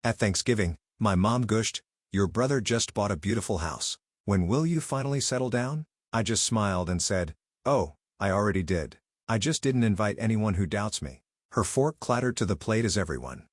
At Thanksgiving, my mom gushed, "Your brother just bought a beautiful house. When will you finally settle down?" I just smiled and said, "Oh, I already did. I just didn't invite anyone who doubts me." Her fork clattered to the plate as everyone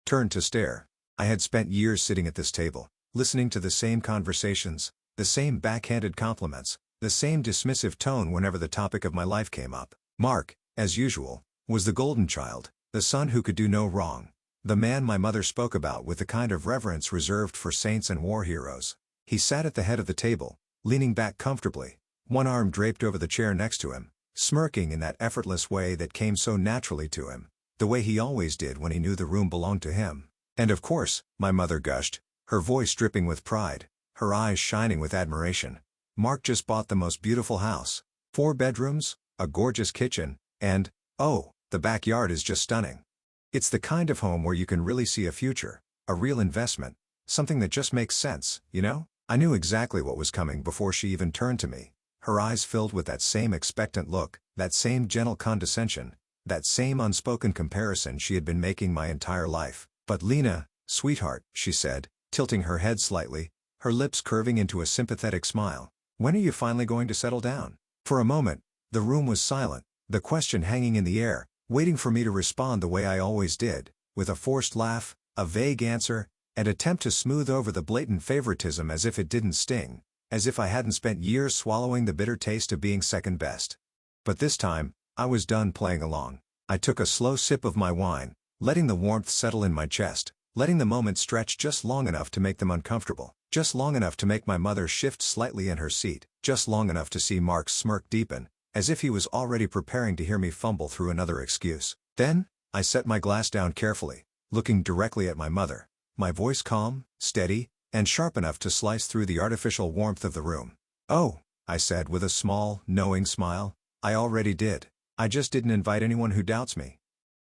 turned to stare. I had spent years sitting at this table, listening to the same conversations, the same backhanded compliments, the same dismissive tone whenever the topic of my life came up. Mark, as usual, was the golden child, the son who could do no wrong, the man my mother spoke about with the kind of reverence reserved for saints and war heroes. He sat at the head of the table, leaning back comfortably, one arm draped over the chair next to him, smirking in that effortless way that came so naturally to him, the way he always did when he knew the room belonged to him. And of course, my mother gushed, her voice dripping with pride, her eyes shining with admiration. "Mark just bought the most beautiful house. 4 bedrooms, a gorgeous kitchen, and, oh, the backyard is just stunning. It's the kind of home where you can really see a future, a real investment, something that just makes sense, you know?" I knew exactly what was coming before she even turned to me, her eyes filled with that same expectant look, that same gentle condescension, that same unspoken comparison she had been making my entire life. "But Lena, sweetheart," she said, tilting her head slightly, her lips curving into a sympathetic smile, "when are you finally going to settle down?" For a moment, the room was silent, the question hanging in the air, waiting for me to respond the way I always did, with a forced laugh, a vague answer, and attempt to smooth over the blatant favoritism as if it didn't sting, as if I hadn't spent years swallowing the bitter taste of being second best. But this time, I was done playing along. I took a slow sip of my wine, letting the warmth settle in my chest, letting the moment stretch just long enough to make them uncomfortable, just long enough to make my mother shift slightly in her seat, just long enough to see Mark's smirk deepen, as if he was already preparing to hear me fumble through another excuse. Then, I set my glass down carefully, looking directly at my mother, my voice calm, steady, and sharp enough to slice through the artificial warmth of the room. "Oh," I said with a small, knowing smile, "I already did. I just didn't invite anyone who doubts me."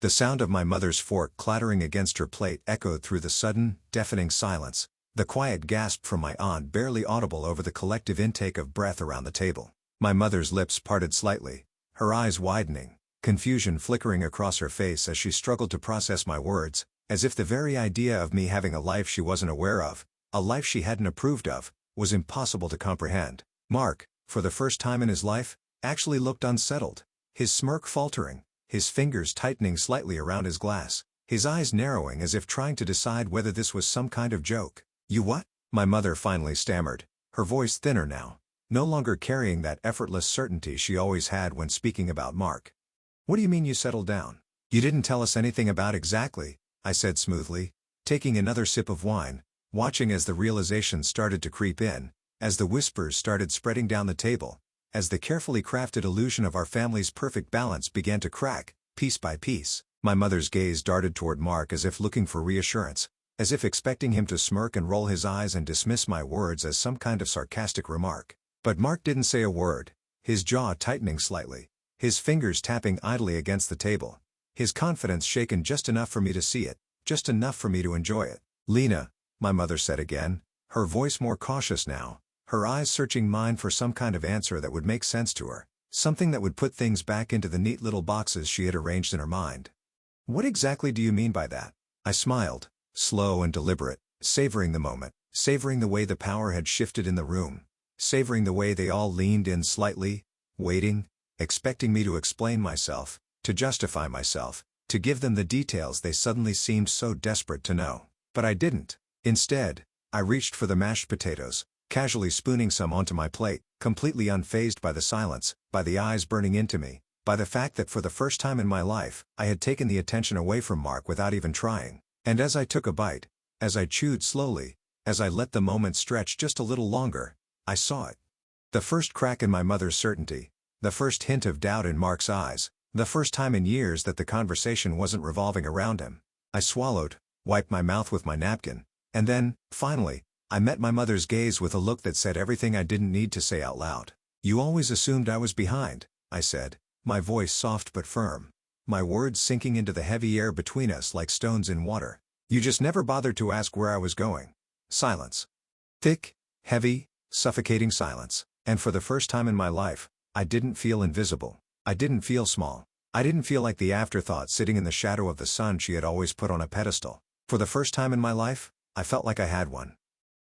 The sound of my mother's fork clattering against her plate echoed through the sudden, deafening silence, the quiet gasp from my aunt barely audible over the collective intake of breath around the table. My mother's lips parted slightly, her eyes widening, confusion flickering across her face as she struggled to process my words, as if the very idea of me having a life she wasn't aware of, a life she hadn't approved of, was impossible to comprehend. Mark, for the first time in his life, actually looked unsettled, his smirk faltering, his fingers tightening slightly around his glass, his eyes narrowing as if trying to decide whether this was some kind of joke. "You what?" my mother finally stammered, her voice thinner now, no longer carrying that effortless certainty she always had when speaking about Mark. "What do you mean you settled down? You didn't tell us anything about exactly," I said smoothly, taking another sip of wine, watching as the realization started to creep in, as the whispers started spreading down the table, as the carefully crafted illusion of our family's perfect balance began to crack, piece by piece. My mother's gaze darted toward Mark as if looking for reassurance, as if expecting him to smirk and roll his eyes and dismiss my words as some kind of sarcastic remark. But Mark didn't say a word, his jaw tightening slightly, his fingers tapping idly against the table, his confidence shaken just enough for me to see it, just enough for me to enjoy it. "Lena," my mother said again, her voice more cautious now, her eyes searching mine for some kind of answer that would make sense to her, something that would put things back into the neat little boxes she had arranged in her mind. "What exactly do you mean by that?" I smiled, slow and deliberate, savoring the moment, savoring the way the power had shifted in the room, savoring the way they all leaned in slightly, waiting, expecting me to explain myself, to justify myself, to give them the details they suddenly seemed so desperate to know. But I didn't. Instead, I reached for the mashed potatoes, casually spooning some onto my plate, completely unfazed by the silence, by the eyes burning into me, by the fact that for the first time in my life, I had taken the attention away from Mark without even trying. And as I took a bite, as I chewed slowly, as I let the moment stretch just a little longer, I saw it. The first crack in my mother's certainty, the first hint of doubt in Mark's eyes, the first time in years that the conversation wasn't revolving around him. I swallowed, wiped my mouth with my napkin, and then, finally, I met my mother's gaze with a look that said everything I didn't need to say out loud. "You always assumed I was behind," I said, my voice soft but firm, my words sinking into the heavy air between us like stones in water. "You just never bothered to ask where I was going." Silence. Thick, heavy, suffocating silence. And for the first time in my life, I didn't feel invisible. I didn't feel small. I didn't feel like the afterthought sitting in the shadow of the sun she had always put on a pedestal. For the first time in my life, I felt like I had one.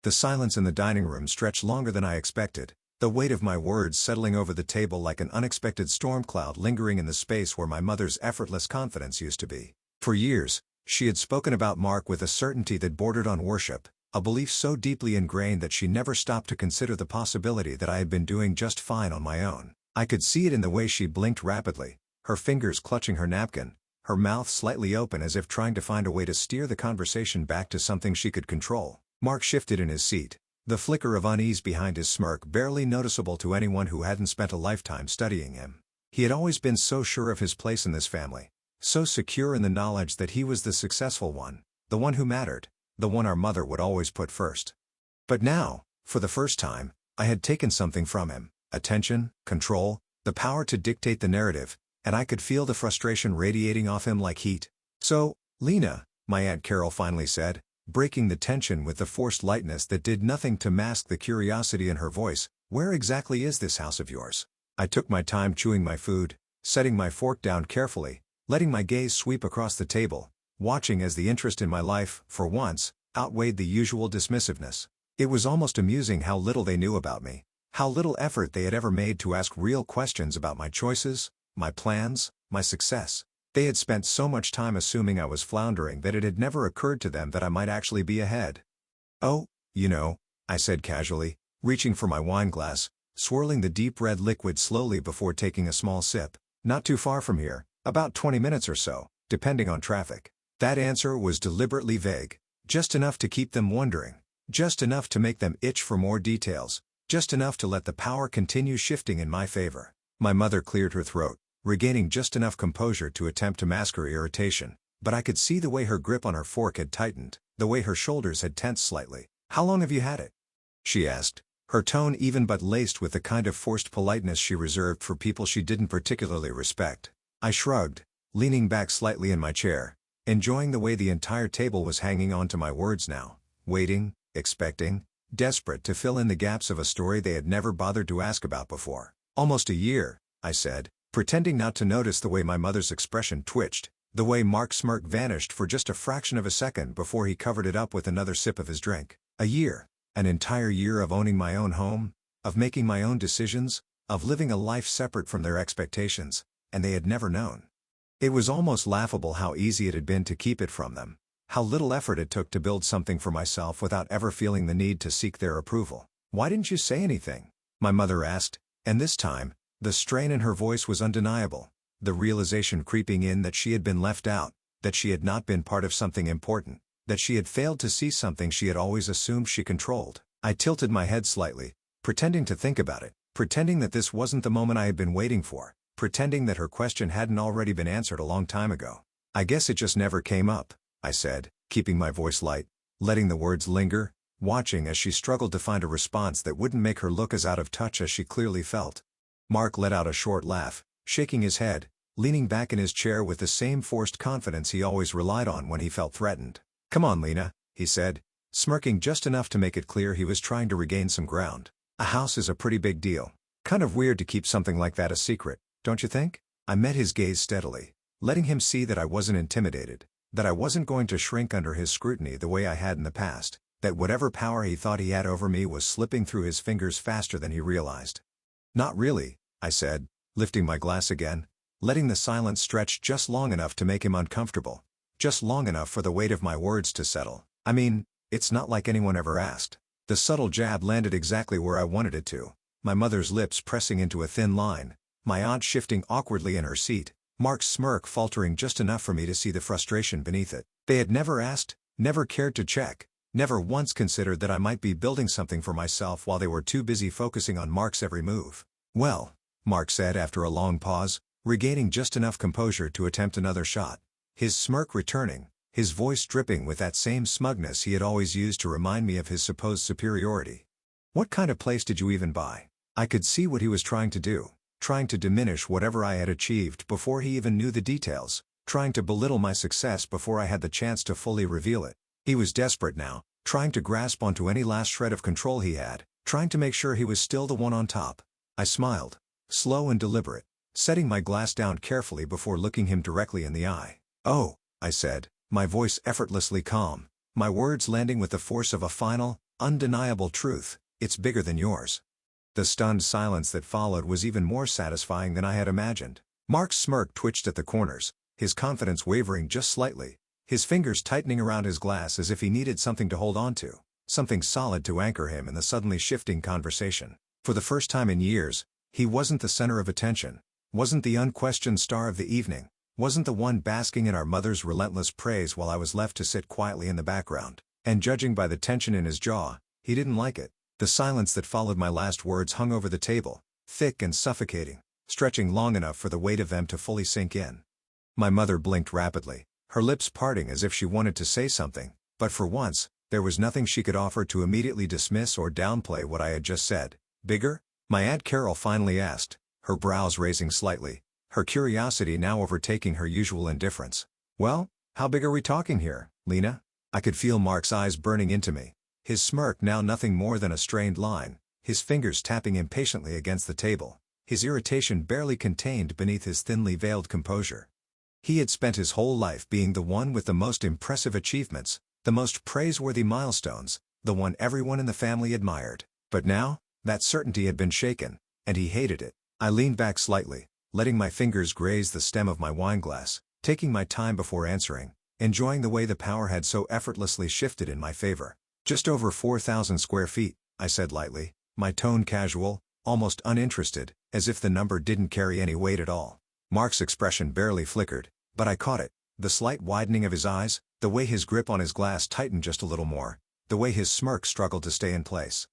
The silence in the dining room stretched longer than I expected, the weight of my words settling over the table like an unexpected storm cloud lingering in the space where my mother's effortless confidence used to be. For years, she had spoken about Mark with a certainty that bordered on worship, a belief so deeply ingrained that she never stopped to consider the possibility that I had been doing just fine on my own. I could see it in the way she blinked rapidly, her fingers clutching her napkin, her mouth slightly open as if trying to find a way to steer the conversation back to something she could control. Mark shifted in his seat, the flicker of unease behind his smirk barely noticeable to anyone who hadn't spent a lifetime studying him. He had always been so sure of his place in this family, so secure in the knowledge that he was the successful one, the one who mattered, the one our mother would always put first. But now, for the first time, I had taken something from him: attention, control, the power to dictate the narrative, and I could feel the frustration radiating off him like heat. "So, Lena," my Aunt Carol finally said, breaking the tension with the forced lightness that did nothing to mask the curiosity in her voice, "where exactly is this house of yours?" I took my time chewing my food, setting my fork down carefully, letting my gaze sweep across the table, watching as the interest in my life, for once, outweighed the usual dismissiveness. It was almost amusing how little they knew about me, how little effort they had ever made to ask real questions about my choices, my plans, my success. They had spent so much time assuming I was floundering that it had never occurred to them that I might actually be ahead. "Oh, you know," I said casually, reaching for my wine glass, swirling the deep red liquid slowly before taking a small sip, "not too far from here, about 20 minutes or so, depending on traffic." That answer was deliberately vague, just enough to keep them wondering, just enough to make them itch for more details, just enough to let the power continue shifting in my favor. My mother cleared her throat, regaining just enough composure to attempt to mask her irritation, but I could see the way her grip on her fork had tightened, the way her shoulders had tensed slightly. "How long have you had it?" she asked, her tone even but laced with the kind of forced politeness she reserved for people she didn't particularly respect. I shrugged, leaning back slightly in my chair, enjoying the way the entire table was hanging on to my words now, waiting, expecting, desperate to fill in the gaps of a story they had never bothered to ask about before. "Almost a year," I said, pretending not to notice the way my mother's expression twitched, the way Mark's smirk vanished for just a fraction of a second before he covered it up with another sip of his drink. "A year. An entire year of owning my own home, of making my own decisions, of living a life separate from their expectations, and they had never known." It was almost laughable how easy it had been to keep it from them, how little effort it took to build something for myself without ever feeling the need to seek their approval. "Why didn't you say anything?" my mother asked, and this time, the strain in her voice was undeniable, the realization creeping in that she had been left out, that she had not been part of something important, that she had failed to see something she had always assumed she controlled. I tilted my head slightly, pretending to think about it, pretending that this wasn't the moment I had been waiting for, pretending that her question hadn't already been answered a long time ago. "I guess it just never came up," I said, keeping my voice light, letting the words linger, watching as she struggled to find a response that wouldn't make her look as out of touch as she clearly felt. Mark let out a short laugh, shaking his head, leaning back in his chair with the same forced confidence he always relied on when he felt threatened. "Come on, Lena," he said, smirking just enough to make it clear he was trying to regain some ground. "A house is a pretty big deal. Kind of weird to keep something like that a secret, don't you think?" I met his gaze steadily, letting him see that I wasn't intimidated, that I wasn't going to shrink under his scrutiny the way I had in the past, that whatever power he thought he had over me was slipping through his fingers faster than he realized. "Not really," I said, lifting my glass again, letting the silence stretch just long enough to make him uncomfortable, just long enough for the weight of my words to settle. "I mean, it's not like anyone ever asked." The subtle jab landed exactly where I wanted it to, my mother's lips pressing into a thin line, my aunt shifting awkwardly in her seat, Mark's smirk faltering just enough for me to see the frustration beneath it. They had never asked, never cared to check, never once considered that I might be building something for myself while they were too busy focusing on Mark's every move. "Well," Mark said after a long pause, regaining just enough composure to attempt another shot, his smirk returning, his voice dripping with that same smugness he had always used to remind me of his supposed superiority. "What kind of place did you even buy?" I could see what he was trying to do, trying to diminish whatever I had achieved before he even knew the details, trying to belittle my success before I had the chance to fully reveal it. He was desperate now, trying to grasp onto any last shred of control he had, trying to make sure he was still the one on top. I smiled, slow and deliberate, setting my glass down carefully before looking him directly in the eye. "Oh," I said, my voice effortlessly calm, my words landing with the force of a final, undeniable truth: "It's bigger than yours." The stunned silence that followed was even more satisfying than I had imagined. Mark's smirk twitched at the corners, his confidence wavering just slightly, his fingers tightening around his glass as if he needed something to hold on to, something solid to anchor him in the suddenly shifting conversation. For the first time in years, he wasn't the center of attention, wasn't the unquestioned star of the evening, wasn't the one basking in our mother's relentless praise while I was left to sit quietly in the background. And judging by the tension in his jaw, he didn't like it. The silence that followed my last words hung over the table, thick and suffocating, stretching long enough for the weight of them to fully sink in. My mother blinked rapidly, her lips parting as if she wanted to say something, but for once, there was nothing she could offer to immediately dismiss or downplay what I had just said. "Bigger?" my Aunt Carol finally asked, her brows raising slightly, her curiosity now overtaking her usual indifference. "Well, how big are we talking here, Lena?" I could feel Mark's eyes burning into me, his smirk now nothing more than a strained line, his fingers tapping impatiently against the table, his irritation barely contained beneath his thinly veiled composure. He had spent his whole life being the one with the most impressive achievements, the most praiseworthy milestones, the one everyone in the family admired. But now, that certainty had been shaken, and he hated it. I leaned back slightly, letting my fingers graze the stem of my wineglass, taking my time before answering, enjoying the way the power had so effortlessly shifted in my favor. "Just over 4,000 square feet, I said lightly, my tone casual, almost uninterested, as if the number didn't carry any weight at all. Mark's expression barely flickered, but I caught it, the slight widening of his eyes, the way his grip on his glass tightened just a little more, the way his smirk struggled to stay in place.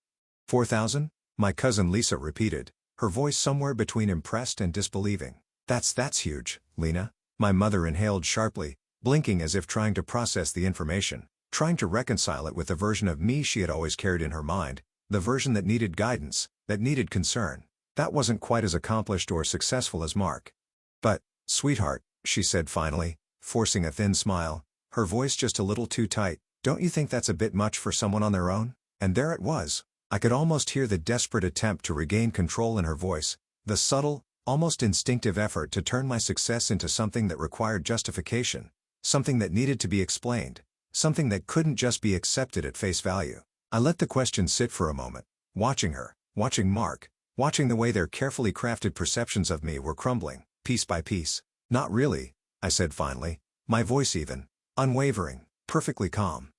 4,000? My cousin Lisa repeated, her voice somewhere between impressed and disbelieving. That's huge, Lena." My mother inhaled sharply, blinking as if trying to process the information, trying to reconcile it with the version of me she had always carried in her mind, the version that needed guidance, that needed concern. That wasn't quite as accomplished or successful as Mark. "But, sweetheart," she said finally, forcing a thin smile, her voice just a little too tight, "don't you think that's a bit much for someone on their own?" And there it was. I could almost hear the desperate attempt to regain control in her voice, the subtle, almost instinctive effort to turn my success into something that required justification, something that needed to be explained, something that couldn't just be accepted at face value. I let the question sit for a moment, watching her, watching Mark, watching the way their carefully crafted perceptions of me were crumbling, piece by piece. "Not really," I said finally, my voice even, unwavering, perfectly calm.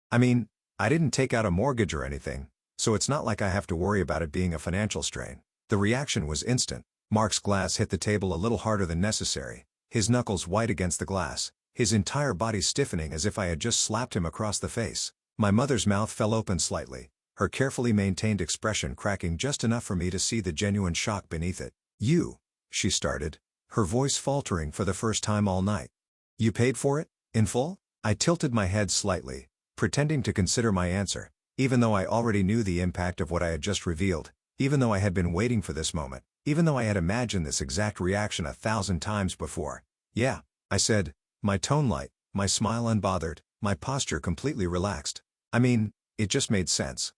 "I mean, I didn't take out a mortgage or anything, so it's not like I have to worry about it being a financial strain." The reaction was instant. Mark's glass hit the table a little harder than necessary, his knuckles white against the glass, his entire body stiffening as if I had just slapped him across the face. My mother's mouth fell open slightly, her carefully maintained expression cracking just enough for me to see the genuine shock beneath it. "You," she started, her voice faltering for the first time all night. "You paid for it, in full?" I tilted my head slightly, pretending to consider my answer, even though I already knew the impact of what I had just revealed, even though I had been waiting for this moment, even though I had imagined this exact reaction 1,000 times before. "Yeah," I said, my tone light, my smile unbothered, my posture completely relaxed. I mean, it just made sense.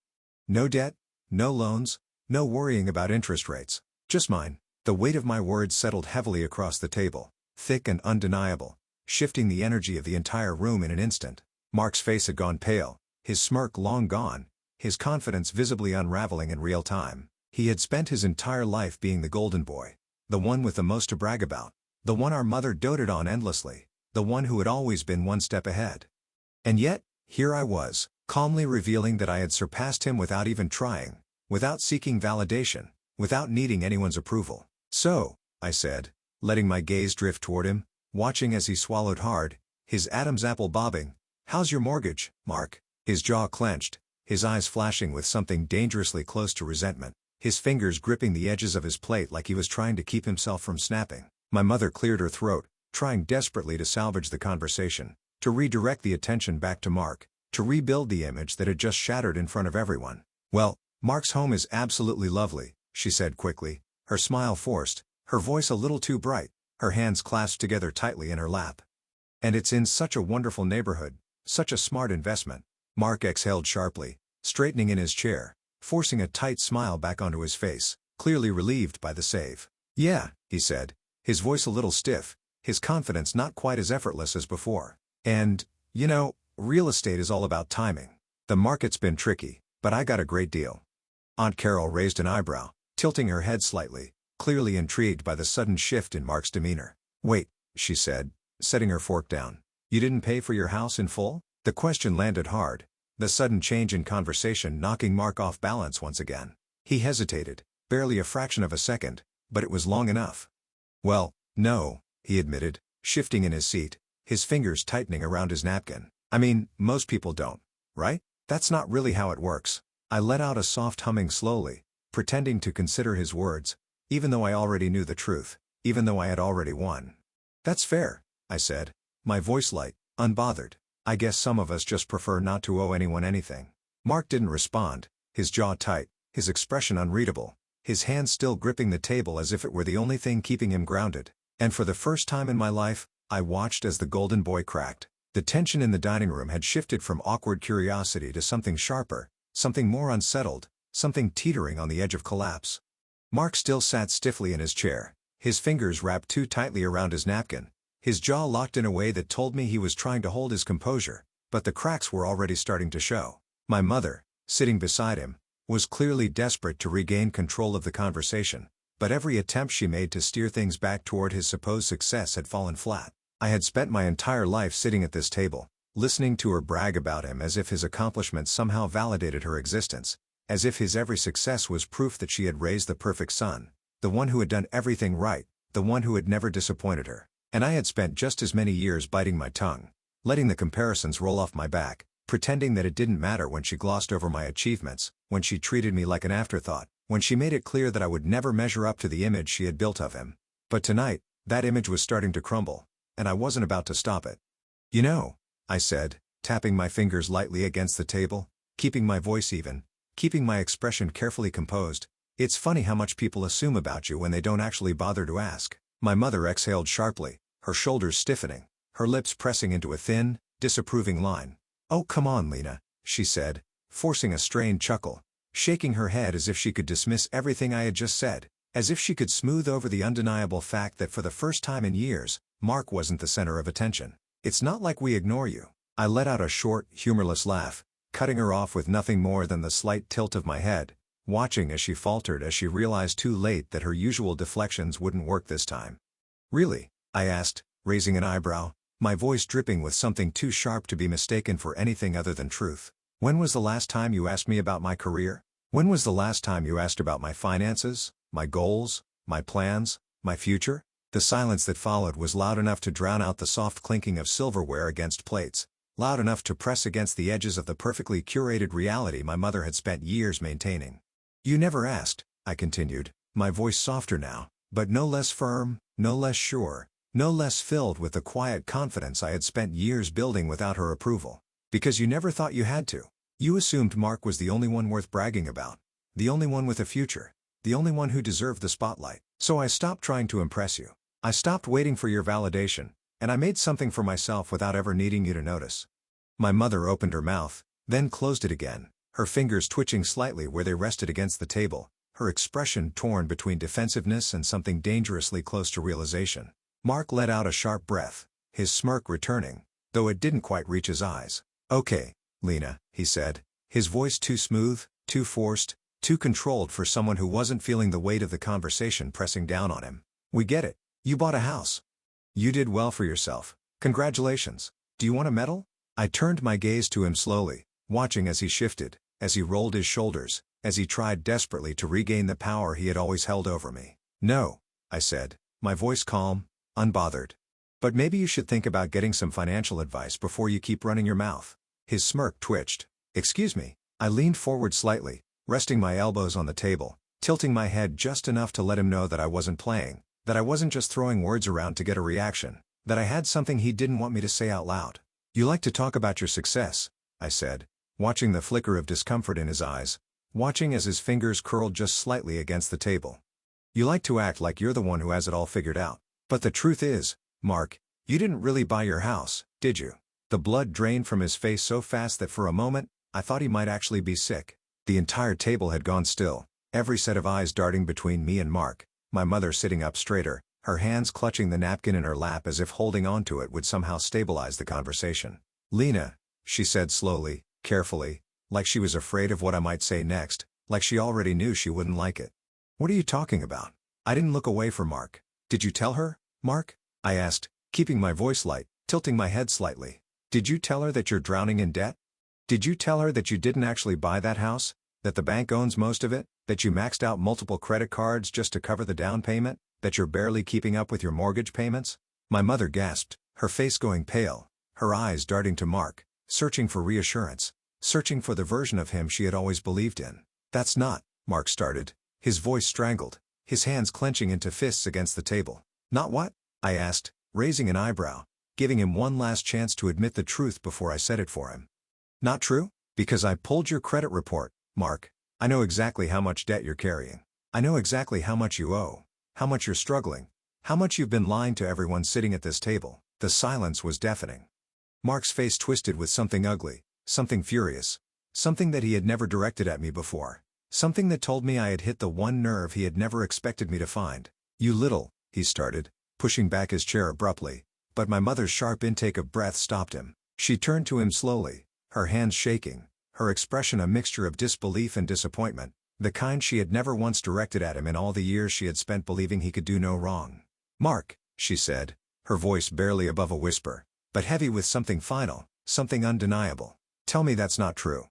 No debt, no loans, no worrying about interest rates, just mine. The weight of my words settled heavily across the table, thick and undeniable, shifting the energy of the entire room in an instant. Mark's face had gone pale, his smirk long gone, his confidence visibly unraveling in real time. He had spent his entire life being the golden boy, the one with the most to brag about, the one our mother doted on endlessly, the one who had always been one step ahead. And yet, here I was, calmly revealing that I had surpassed him without even trying, without seeking validation, without needing anyone's approval. "So," I said, letting my gaze drift toward him, watching as he swallowed hard, his Adam's apple bobbing, "how's your mortgage, Mark?" His jaw clenched, his eyes flashing with something dangerously close to resentment, his fingers gripping the edges of his plate like he was trying to keep himself from snapping. My mother cleared her throat, trying desperately to salvage the conversation, to redirect the attention back to Mark, to rebuild the image that had just shattered in front of everyone. "Well, Mark's home is absolutely lovely," she said quickly, her smile forced, her voice a little too bright, her hands clasped together tightly in her lap. "And it's in such a wonderful neighborhood, such a smart investment." Mark exhaled sharply, straightening in his chair, forcing a tight smile back onto his face, clearly relieved by the save. "Yeah," he said, his voice a little stiff, his confidence not quite as effortless as before. "And, You know, real estate is all about timing. The market's been tricky, but I got a great deal. Aunt Carol raised an eyebrow, tilting her head slightly, clearly intrigued by the sudden shift in Mark's demeanor. Wait, she said, setting her fork down. You didn't pay for your house in full? The question landed hard, the sudden change in conversation knocking Mark off balance once again. He hesitated, barely a fraction of a second, but it was long enough. Well, no, he admitted, shifting in his seat, his fingers tightening around his napkin. I mean, most people don't, right? That's not really how it works. I let out a soft humming slowly, pretending to consider his words, even though I already knew the truth, even though I had already won. That's fair, I said, my voice light, unbothered. I guess some of us just prefer not to owe anyone anything. Mark didn't respond, his jaw tight, his expression unreadable, his hand still gripping the table as if it were the only thing keeping him grounded. And for the first time in my life, I watched as the golden boy cracked. The tension in the dining room had shifted from awkward curiosity to something sharper, something more unsettled, something teetering on the edge of collapse. Mark still sat stiffly in his chair, his fingers wrapped too tightly around his napkin, his jaw locked in a way that told me he was trying to hold his composure, but the cracks were already starting to show. My mother, sitting beside him, was clearly desperate to regain control of the conversation, but every attempt she made to steer things back toward his supposed success had fallen flat. I had spent my entire life sitting at this table, listening to her brag about him as if his accomplishments somehow validated her existence, as if his every success was proof that she had raised the perfect son, the one who had done everything right, the one who had never disappointed her. And I had spent just as many years biting my tongue, letting the comparisons roll off my back, pretending that it didn't matter when she glossed over my achievements, when she treated me like an afterthought, when she made it clear that I would never measure up to the image she had built of him. But tonight, that image was starting to crumble, and I wasn't about to stop it. You know, I said, tapping my fingers lightly against the table, keeping my voice even, keeping my expression carefully composed, it's funny how much people assume about you when they don't actually bother to ask. My mother exhaled sharply, her shoulders stiffening, her lips pressing into a thin, disapproving line. Oh come on Lena, she said, forcing a strained chuckle, shaking her head as if she could dismiss everything I had just said, as if she could smooth over the undeniable fact that for the first time in years, Mark wasn't the center of attention. It's not like we ignore you. I let out a short, humorless laugh, cutting her off with nothing more than the slight tilt of my head, watching as she faltered as she realized too late that her usual deflections wouldn't work this time. Really? I asked, raising an eyebrow, my voice dripping with something too sharp to be mistaken for anything other than truth. When was the last time you asked me about my career? When was the last time you asked about my finances, my goals, my plans, my future? The silence that followed was loud enough to drown out the soft clinking of silverware against plates, loud enough to press against the edges of the perfectly curated reality my mother had spent years maintaining. You never asked, I continued, my voice softer now, but no less firm, no less sure, no less filled with the quiet confidence I had spent years building without her approval. Because you never thought you had to. You assumed Mark was the only one worth bragging about, the only one with a future, the only one who deserved the spotlight. So I stopped trying to impress you. I stopped waiting for your validation, and I made something for myself without ever needing you to notice. My mother opened her mouth, then closed it again, her fingers twitching slightly where they rested against the table, her expression torn between defensiveness and something dangerously close to realization. Mark let out a sharp breath, his smirk returning, though it didn't quite reach his eyes. Okay, Lena, he said, his voice too smooth, too forced, too controlled for someone who wasn't feeling the weight of the conversation pressing down on him. We get it. You bought a house. You did well for yourself. Congratulations. Do you want a medal? I turned my gaze to him slowly, watching as he shifted, as he rolled his shoulders, as he tried desperately to regain the power he had always held over me. No, I said, my voice calm, unbothered. But maybe you should think about getting some financial advice before you keep running your mouth. His smirk twitched. Excuse me. I leaned forward slightly, resting my elbows on the table, tilting my head just enough to let him know that I wasn't playing, that I wasn't just throwing words around to get a reaction, that I had something he didn't want me to say out loud. You like to talk about your success, I said, watching the flicker of discomfort in his eyes, watching as his fingers curled just slightly against the table. You like to act like you're the one who has it all figured out. But the truth is, Mark, you didn't really buy your house, did you? The blood drained from his face so fast that for a moment, I thought he might actually be sick. The entire table had gone still, every set of eyes darting between me and Mark, my mother sitting up straighter, her hands clutching the napkin in her lap as if holding on to it would somehow stabilize the conversation. Lena, she said slowly, carefully, like she was afraid of what I might say next, like she already knew she wouldn't like it. What are you talking about? I didn't look away from Mark. Did you tell her, Mark? I asked, keeping my voice light, tilting my head slightly. Did you tell her that you're drowning in debt? Did you tell her that you didn't actually buy that house? That the bank owns most of it? That you maxed out multiple credit cards just to cover the down payment? That you're barely keeping up with your mortgage payments? My mother gasped, her face going pale, her eyes darting to Mark, searching for reassurance, searching for the version of him she had always believed in. That's not, Mark started, his voice strangled, his hands clenching into fists against the table. Not what? I asked, raising an eyebrow, giving him one last chance to admit the truth before I said it for him. Not true? Because I pulled your credit report, Mark. I know exactly how much debt you're carrying. I know exactly how much you owe, how much you're struggling, how much you've been lying to everyone sitting at this table. The silence was deafening. Mark's face twisted with something ugly, something furious, something that he had never directed at me before, something that told me I had hit the one nerve he had never expected me to find. You little, he started, pushing back his chair abruptly, but my mother's sharp intake of breath stopped him. She turned to him slowly, her hands shaking, her expression a mixture of disbelief and disappointment, the kind she had never once directed at him in all the years she had spent believing he could do no wrong. Mark, she said, her voice barely above a whisper, but heavy with something final, something undeniable. Tell me that's not true.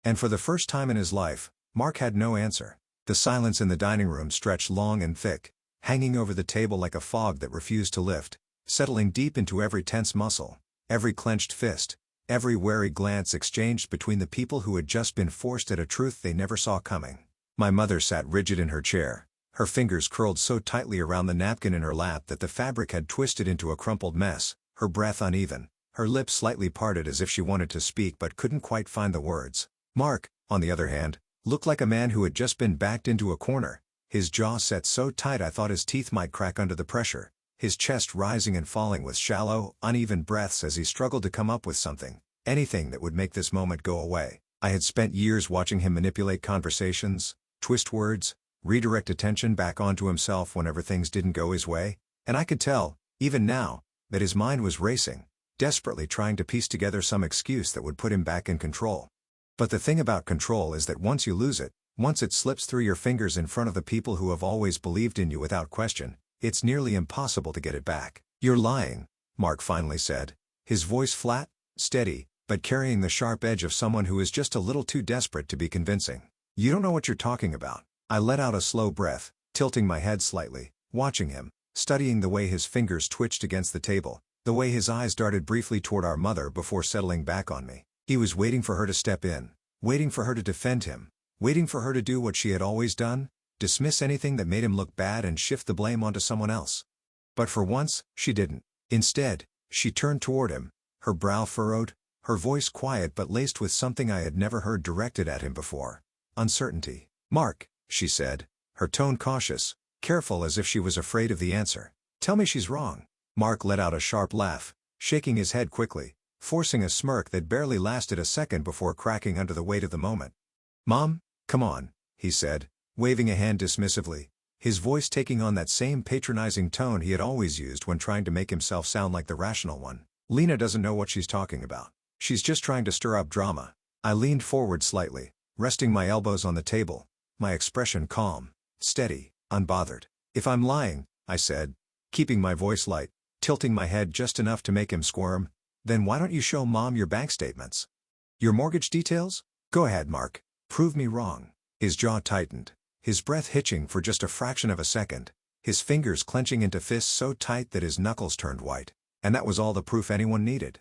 And for the first time in his life, Mark had no answer. The silence in the dining room stretched long and thick, hanging over the table like a fog that refused to lift, settling deep into every tense muscle, every clenched fist, every wary glance exchanged between the people who had just been forced at a truth they never saw coming. My mother sat rigid in her chair, her fingers curled so tightly around the napkin in her lap that the fabric had twisted into a crumpled mess, her breath uneven, her lips slightly parted as if she wanted to speak but couldn't quite find the words. Mark, on the other hand, looked like a man who had just been backed into a corner, his jaw set so tight I thought his teeth might crack under the pressure, his chest rising and falling with shallow, uneven breaths as he struggled to come up with something, anything that would make this moment go away. I had spent years watching him manipulate conversations, twist words, redirect attention back onto himself whenever things didn't go his way, and I could tell, even now, that his mind was racing, desperately trying to piece together some excuse that would put him back in control. But the thing about control is that once you lose it, once it slips through your fingers in front of the people who have always believed in you without question, it's nearly impossible to get it back. You're lying, Mark finally said, his voice flat, steady, but carrying the sharp edge of someone who is just a little too desperate to be convincing. You don't know what you're talking about. I let out a slow breath, tilting my head slightly, watching him, studying the way his fingers twitched against the table, the way his eyes darted briefly toward our mother before settling back on me. He was waiting for her to step in, waiting for her to defend him, waiting for her to do what she had always done, dismiss anything that made him look bad and shift the blame onto someone else. But for once, she didn't. Instead, she turned toward him, her brow furrowed, her voice quiet but laced with something I had never heard directed at him before. Uncertainty. Mark, she said, her tone cautious, careful as if she was afraid of the answer. Tell me she's wrong. Mark let out a sharp laugh, shaking his head quickly, forcing a smirk that barely lasted a second before cracking under the weight of the moment. Mom, come on, he said, waving a hand dismissively, his voice taking on that same patronizing tone he had always used when trying to make himself sound like the rational one. Lena doesn't know what she's talking about. She's just trying to stir up drama. I leaned forward slightly, resting my elbows on the table, my expression calm, steady, unbothered. If I'm lying, I said, keeping my voice light, tilting my head just enough to make him squirm, then why don't you show Mom your bank statements? Your mortgage details? Go ahead, Mark. Prove me wrong. His jaw tightened, his breath hitching for just a fraction of a second, his fingers clenching into fists so tight that his knuckles turned white. And that was all the proof anyone needed.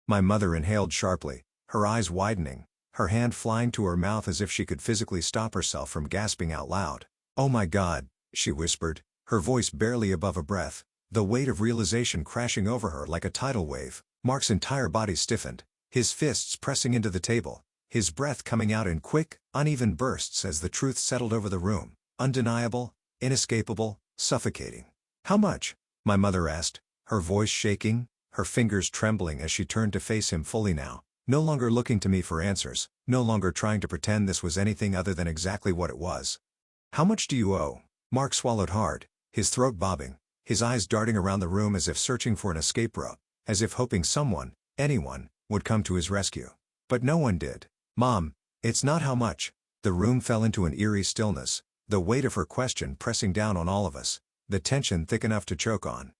My mother inhaled sharply, her eyes widening, her hand flying to her mouth as if she could physically stop herself from gasping out loud. Oh my God, she whispered, her voice barely above a breath, the weight of realization crashing over her like a tidal wave. Mark's entire body stiffened, his fists pressing into the table, his breath coming out in quick, uneven bursts as the truth settled over the room, undeniable, inescapable, suffocating. How much? My mother asked, her voice shaking, her fingers trembling as she turned to face him fully now, no longer looking to me for answers, no longer trying to pretend this was anything other than exactly what it was. How much do you owe? Mark swallowed hard, his throat bobbing, his eyes darting around the room as if searching for an escape route, as if hoping someone, anyone, would come to his rescue. But no one did. "Mom, it's not how much." The room fell into an eerie stillness, the weight of her question pressing down on all of us, the tension thick enough to choke on.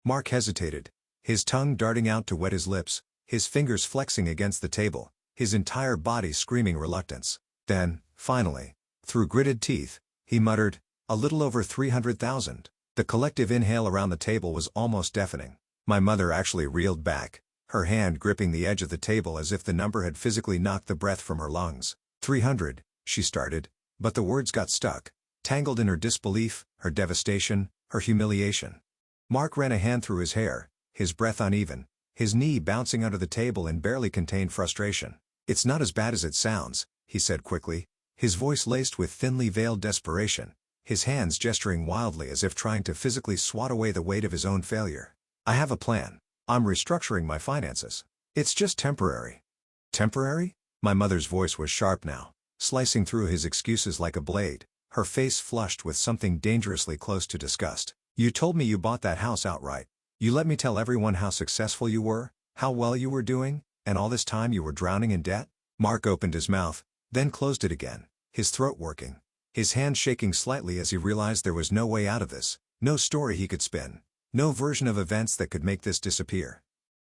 Mark hesitated, his tongue darting out to wet his lips, his fingers flexing against the table, his entire body screaming reluctance. Then, finally, through gritted teeth, he muttered, "A little over 300,000. The collective inhale around the table was almost deafening. My mother actually reeled back, her hand gripping the edge of the table as if the number had physically knocked the breath from her lungs. 300, she started, but the words got stuck, tangled in her disbelief, her devastation, her humiliation. Mark ran a hand through his hair, his breath uneven, his knee bouncing under the table in barely contained frustration. "It's not as bad as it sounds," he said quickly, his voice laced with thinly veiled desperation, his hands gesturing wildly as if trying to physically swat away the weight of his own failure. "I have a plan. I'm restructuring my finances. It's just temporary." "Temporary?" My mother's voice was sharp now, slicing through his excuses like a blade, her face flushed with something dangerously close to disgust. "You told me you bought that house outright. You let me tell everyone how successful you were, how well you were doing, and all this time you were drowning in debt?" Mark opened his mouth, then closed it again, his throat working, his hand shaking slightly as he realized there was no way out of this, no story he could spin, no version of events that could make this disappear.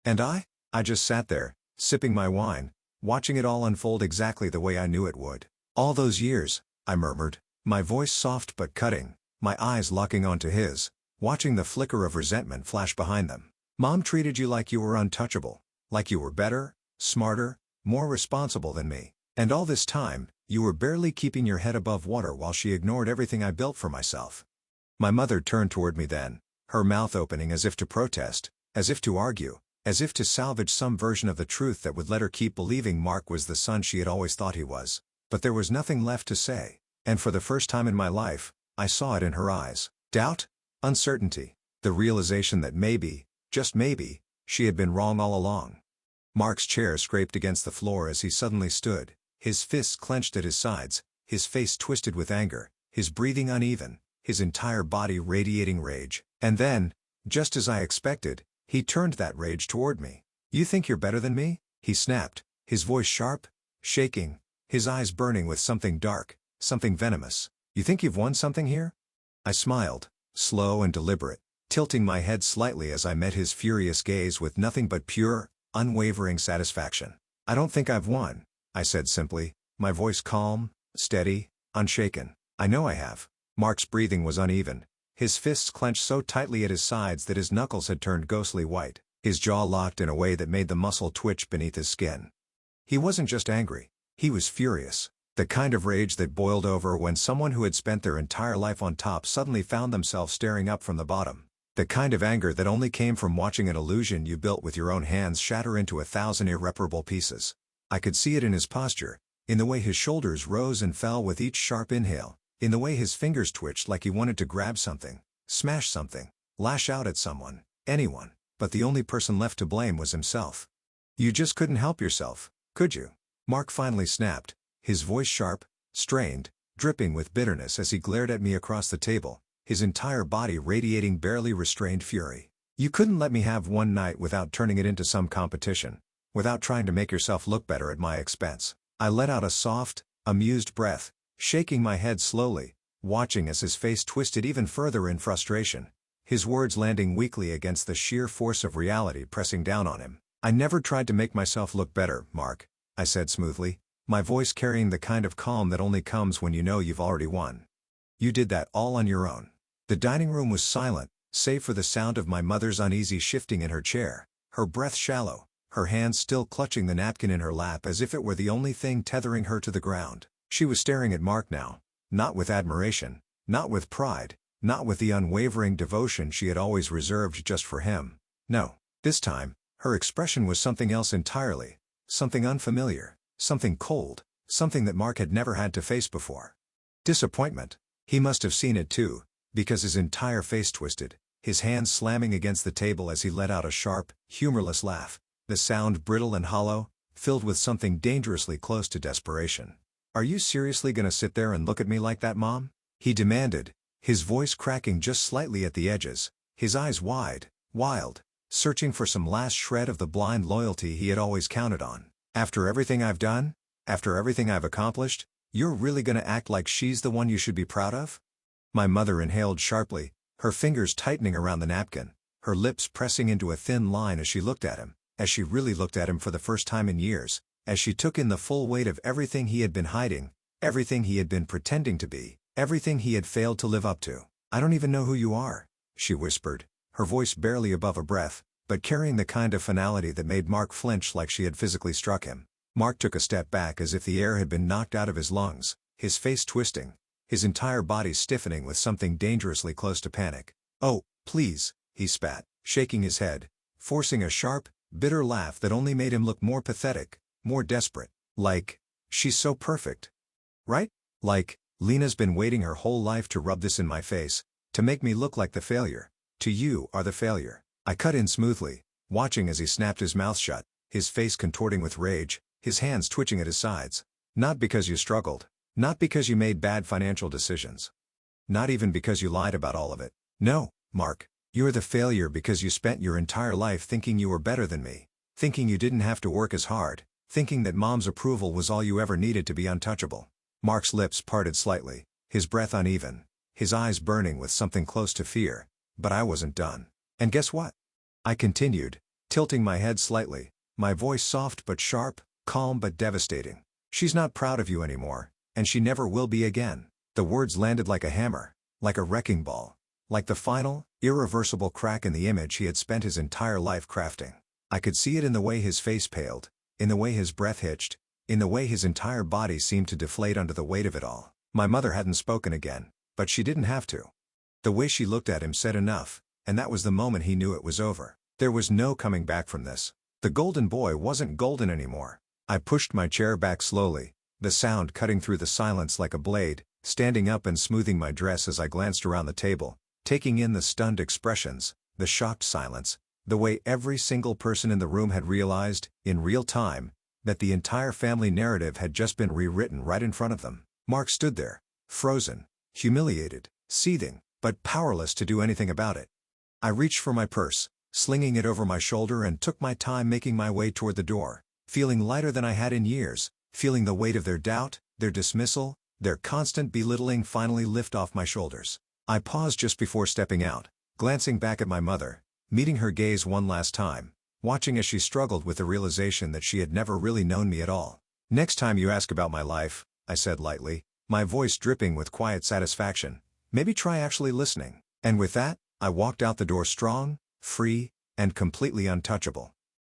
"And I just sat there, sipping my wine, watching it all unfold exactly the way I knew it would. All those years," I murmured, my voice soft but cutting, my eyes locking onto his, watching the flicker of resentment flash behind them. "Mom treated you like you were untouchable, like you were better, smarter, more responsible than me. And all this time, you were barely keeping your head above water while she ignored everything I built for myself." My mother turned toward me then, her mouth opening as if to protest, as if to argue, as if to salvage some version of the truth that would let her keep believing Mark was the son she had always thought he was. But there was nothing left to say, and for the first time in my life, I saw it in her eyes. Doubt? Uncertainty. The realization that maybe, just maybe, she had been wrong all along. Mark's chair scraped against the floor as he suddenly stood, his fists clenched at his sides, his face twisted with anger, his breathing uneven, his entire body radiating rage. And then, just as I expected, he turned that rage toward me. "You think you're better than me?" he snapped, his voice sharp, shaking, his eyes burning with something dark, something venomous. "You think you've won something here?" I smiled, slow and deliberate, tilting my head slightly as I met his furious gaze with nothing but pure, unwavering satisfaction. "I don't think I've won," I said simply, my voice calm, steady, unshaken. "I know I have." Mark's breathing was uneven, his fists clenched so tightly at his sides that his knuckles had turned ghostly white, his jaw locked in a way that made the muscle twitch beneath his skin. He wasn't just angry, he was furious, the kind of rage that boiled over when someone who had spent their entire life on top suddenly found themselves staring up from the bottom. The kind of anger that only came from watching an illusion you built with your own hands shatter into 1,000 irreparable pieces. I could see it in his posture, in the way his shoulders rose and fell with each sharp inhale, in the way his fingers twitched like he wanted to grab something, smash something, lash out at someone, anyone, but the only person left to blame was himself. "You just couldn't help yourself, could you?" Mark finally snapped, his voice sharp, strained, dripping with bitterness as he glared at me across the table, his entire body radiating barely restrained fury. "You couldn't let me have one night without turning it into some competition, without trying to make yourself look better at my expense." I let out a soft, amused breath, shaking my head slowly, watching as his face twisted even further in frustration, his words landing weakly against the sheer force of reality pressing down on him. "I never tried to make myself look better, Mark," I said smoothly, my voice carrying the kind of calm that only comes when you know you've already won. "You did that all on your own." The dining room was silent, save for the sound of my mother's uneasy shifting in her chair, her breath shallow, her hands still clutching the napkin in her lap as if it were the only thing tethering her to the ground. She was staring at Mark now, not with admiration, not with pride, not with the unwavering devotion she had always reserved just for him. No, this time, her expression was something else entirely, something unfamiliar, something cold, something that Mark had never had to face before. Disappointment. He must have seen it too, because his entire face twisted, his hands slamming against the table as he let out a sharp, humorless laugh, the sound brittle and hollow, filled with something dangerously close to desperation. "Are you seriously gonna sit there and look at me like that, Mom?" he demanded, his voice cracking just slightly at the edges, his eyes wide, wild, searching for some last shred of the blind loyalty he had always counted on. After everything I've done? After everything I've accomplished? You're really gonna act like she's the one you should be proud of? My mother inhaled sharply, her fingers tightening around the napkin, her lips pressing into a thin line as she looked at him, as she really looked at him for the first time in years, as she took in the full weight of everything he had been hiding, everything he had been pretending to be, everything he had failed to live up to. I don't even know who you are, she whispered, her voice barely above a breath, but carrying the kind of finality that made Mark flinch like she had physically struck him. Mark took a step back as if the air had been knocked out of his lungs, his face twisting, his entire body stiffening with something dangerously close to panic. "Oh, please," he spat, shaking his head, forcing a sharp, bitter laugh that only made him look more pathetic, more desperate. Like, she's so perfect. Right? Like, Lena's been waiting her whole life to rub this in my face, to make me look like the failure. You are the failure. I cut in smoothly, watching as he snapped his mouth shut, his face contorting with rage, his hands twitching at his sides. Not because you struggled. Not because you made bad financial decisions. Not even because you lied about all of it. No, Mark, you're the failure because you spent your entire life thinking you were better than me, thinking you didn't have to work as hard, thinking that mom's approval was all you ever needed to be untouchable. Mark's lips parted slightly, his breath uneven, his eyes burning with something close to fear. But I wasn't done. And guess what? I continued, tilting my head slightly, my voice soft but sharp, calm but devastating. She's not proud of you anymore, and she never will be again. The words landed like a hammer, like a wrecking ball, like the final, irreversible crack in the image he had spent his entire life crafting. I could see it in the way his face paled, in the way his breath hitched, in the way his entire body seemed to deflate under the weight of it all. My mother hadn't spoken again, but she didn't have to. The way she looked at him said enough, and that was the moment he knew it was over. There was no coming back from this. The golden boy wasn't golden anymore. I pushed my chair back slowly, the sound cutting through the silence like a blade, standing up and smoothing my dress as I glanced around the table, taking in the stunned expressions, the shocked silence, the way every single person in the room had realized, in real time, that the entire family narrative had just been rewritten right in front of them. Mark stood there, frozen, humiliated, seething, but powerless to do anything about it. I reached for my purse, slinging it over my shoulder, and took my time making my way toward the door, feeling lighter than I had in years, feeling the weight of their doubt, their dismissal, their constant belittling finally lift off my shoulders. I paused just before stepping out, glancing back at my mother, meeting her gaze one last time, watching as she struggled with the realization that she had never really known me at all. "Next time you ask about my life," I said lightly, my voice dripping with quiet satisfaction, "maybe try actually listening." And with that, I walked out the door strong, free, and completely untouchable.